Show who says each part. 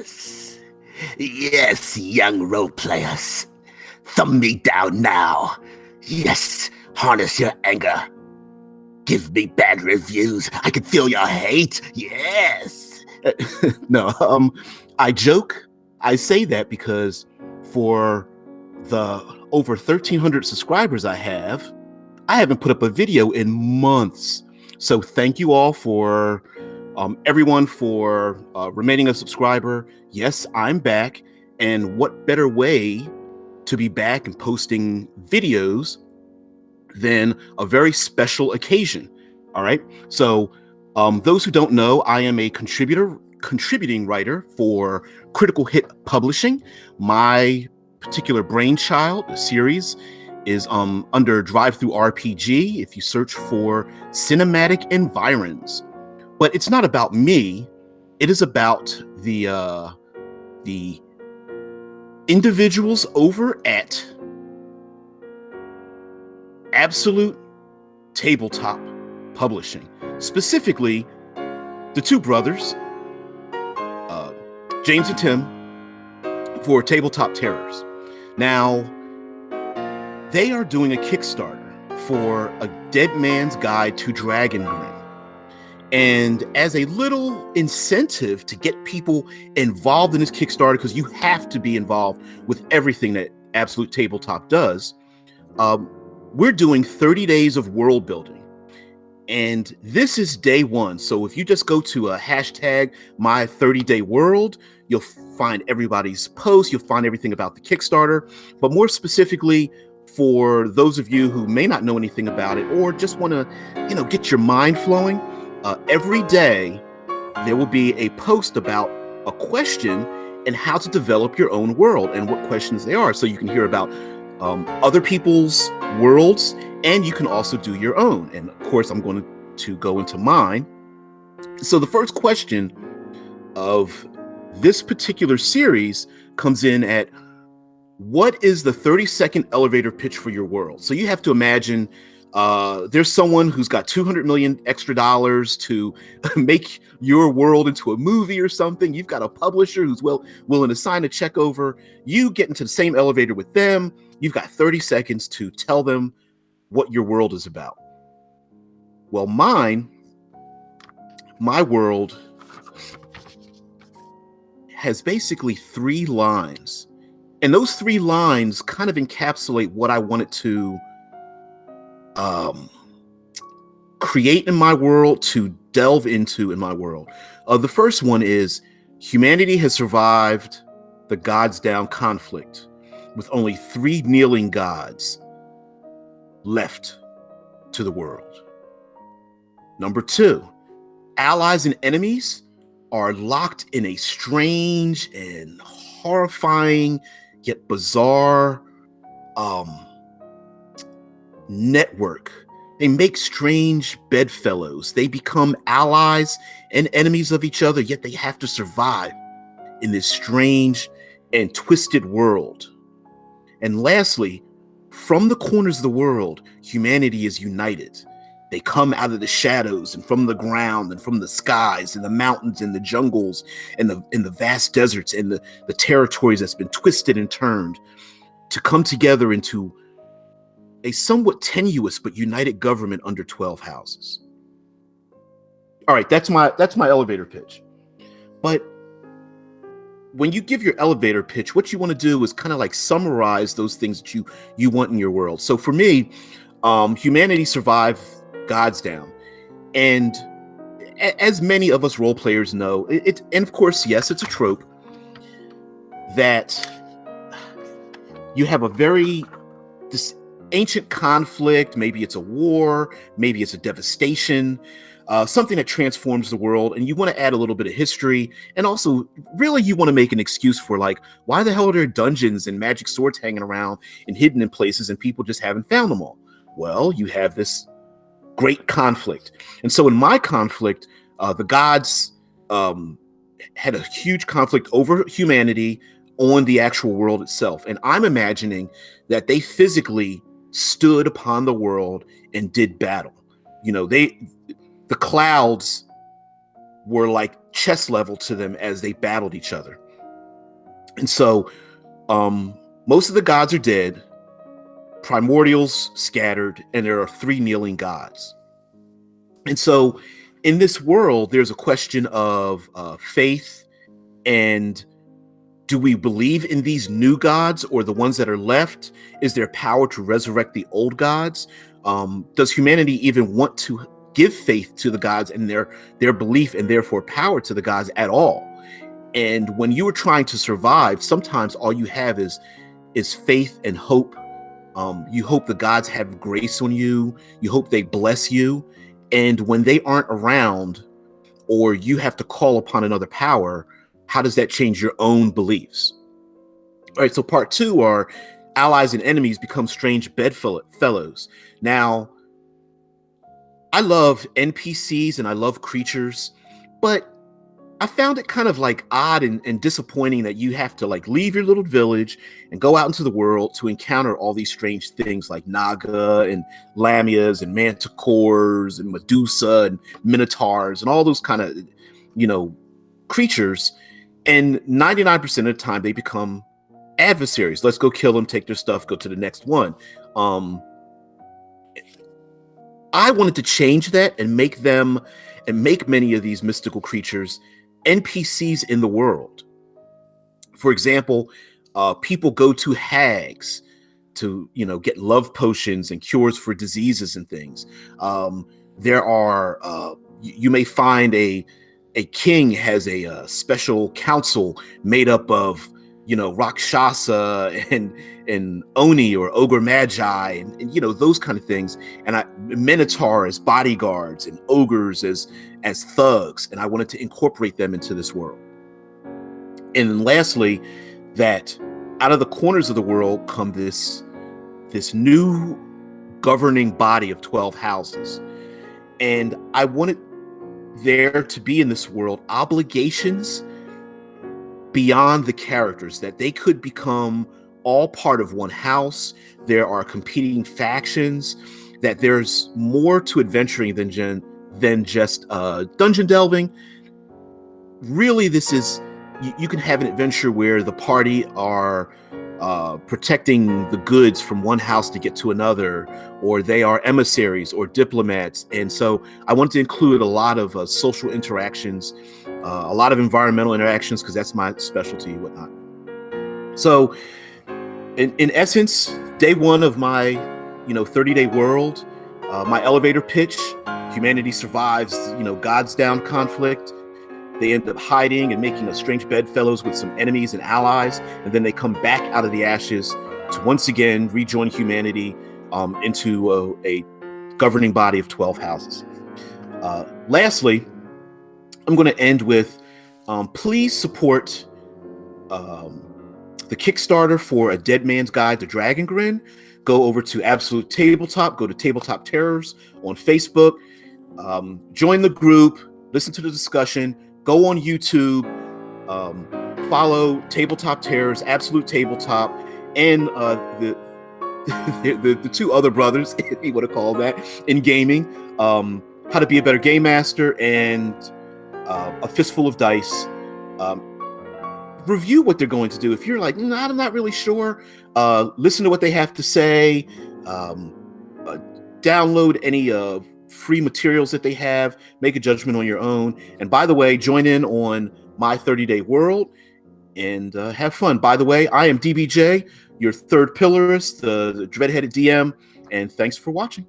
Speaker 1: Yes. Yes, young role players. Thumb me down now. Yes, harness your anger. Give me bad reviews. I can feel your hate. Yes.
Speaker 2: No, I joke. I say that because for the over 1,300 subscribers I haven't put up a video in months. So thank you all for everyone for remaining a subscriber. Yes, I'm back. And what better way to be back and posting videos than a very special occasion? All right. So those who don't know, I am a contributing writer for Critical Hit Publishing. My particular brainchild, the series, is under Drive-Thru RPG if you search for cinematic environs. But it's not about me. It is about the individuals over at Absolute Tabletop Publishing, specifically the two brothers, James and Tim, for Tabletop Terrors. Now, they are doing a Kickstarter for A Dead Man's Guide to Dragongrim. And as a little incentive to get people involved in this Kickstarter, because you have to be involved with everything that Absolute Tabletop does, we're doing 30 days of world building. And this is day one. So if you just go to a hashtag my 30-day world, you'll find everybody's post. You'll find everything about the Kickstarter. But more specifically, for those of you who may not know anything about it or just want to, get your mind flowing, every day there will be a post about a question and how to develop your own world and what questions they are. So you can hear about other people's worlds, and you can also do your own. And of course, I'm going to go into mine. So the first question of this particular series comes in at, what is the 30-second elevator pitch for your world? So you have to imagine there's someone who's got $200 million extra dollars to make your world into a movie or something. You've got a publisher who's willing to sign a check over. You get into the same elevator with them. You've got 30 seconds to tell them what your world is about. Well, my world has basically 3 lines. And those 3 lines kind of encapsulate what I wanted to create in my world, to delve into in my world. The first one is, humanity has survived the Gods Down conflict with only 3 kneeling gods left to the world. Number 2, allies and enemies are locked in a strange and horrifying yet bizarre network. They make strange bedfellows. They become allies and enemies of each other, yet they have to survive in this strange and twisted world. And lastly, from the corners of the world, humanity is united. They come out of the shadows and from the ground and from the skies and the mountains and the jungles and the vast deserts and the territories that's been twisted and turned to come together into a somewhat tenuous but united government under 12 houses. All right, that's my elevator pitch. But when you give your elevator pitch, what you want to do is kind of like summarize those things that you want in your world. So for me, humanity survived Gods Down. And as many of us role players know, and of course, yes, it's a trope that you have a this ancient conflict. Maybe it's a war, maybe it's a devastation, something that transforms the world, and you want to add a little bit of history, and also really you want to make an excuse for, like, why the hell are there dungeons and magic swords hanging around and hidden in places and people just haven't found them all? Well, you have this great conflict. And so in my conflict, the gods had a huge conflict over humanity on the actual world itself. And I'm imagining that they physically stood upon the world and did battle. The clouds were like chest level to them as they battled each other. And so most of the gods are dead, primordials scattered, and there are 3 kneeling gods. And so in this world, there's a question of faith, and do we believe in these new gods or the ones that are left? Is there power to resurrect the old gods? Does humanity even want to give faith to the gods and their belief and therefore power to the gods at all? And when you are trying to survive, sometimes all you have is faith and hope. You hope the gods have grace on you. You hope they bless you. And when they aren't around, or you have to call upon another power, how does that change your own beliefs? All right, so part 2 are allies and enemies become strange bedfellows. Now, I love NPCs and I love creatures, but I found it kind of like odd and disappointing that you have to like leave your little village and go out into the world to encounter all these strange things like Naga and Lamias and Manticores and Medusa and Minotaurs and all those kind of, creatures. And 99% of the time they become adversaries. Let's go kill them, take their stuff, go to the next one. I wanted to change that and make many of these mystical creatures NPCs in the world. For example, people go to hags to, get love potions and cures for diseases and things. There are, you may find a king has a special council made up of, Rakshasa and Oni or Ogre Magi and those kind of things. And Minotaur as bodyguards and ogres as thugs. And I wanted to incorporate them into this world. And lastly, that out of the corners of the world come this new governing body of 12 houses. And I wanted there to be in this world obligations beyond the characters, that they could become all part of one house. There are competing factions, that there's more to adventuring than just dungeon delving. Really, this is, you can have an adventure where the party are protecting the goods from one house to get to another, or they are emissaries or diplomats. And so I want to include a lot of social interactions, a lot of environmental interactions, because that's my specialty and whatnot. So in essence, day 1 of my 30-day world, my elevator pitch: humanity survives gods down conflict. They end up hiding and making a strange bedfellows with some enemies and allies, and then they come back out of the ashes to once again rejoin humanity into a governing body of 12 houses. Lastly, I'm going to end with please support the Kickstarter for A Dead Man's Guide to Dragon Grin. Go over to Absolute Tabletop, go to Tabletop Terrors on Facebook, join the group, listen to the discussion. Go on YouTube, follow Tabletop Terrors, Absolute Tabletop, and the 2 other brothers, if you want to call that, in gaming, How to Be a Better Game Master and A Fistful of Dice. Review what they're going to do. If you're like, I'm not really sure, listen to what they have to say, download any free materials that they have, make a judgment on your own. And by the way, join in on my 30-day world and have fun. By the way, I am DBJ, your third pillarist, the dread-headed DM, and thanks for watching.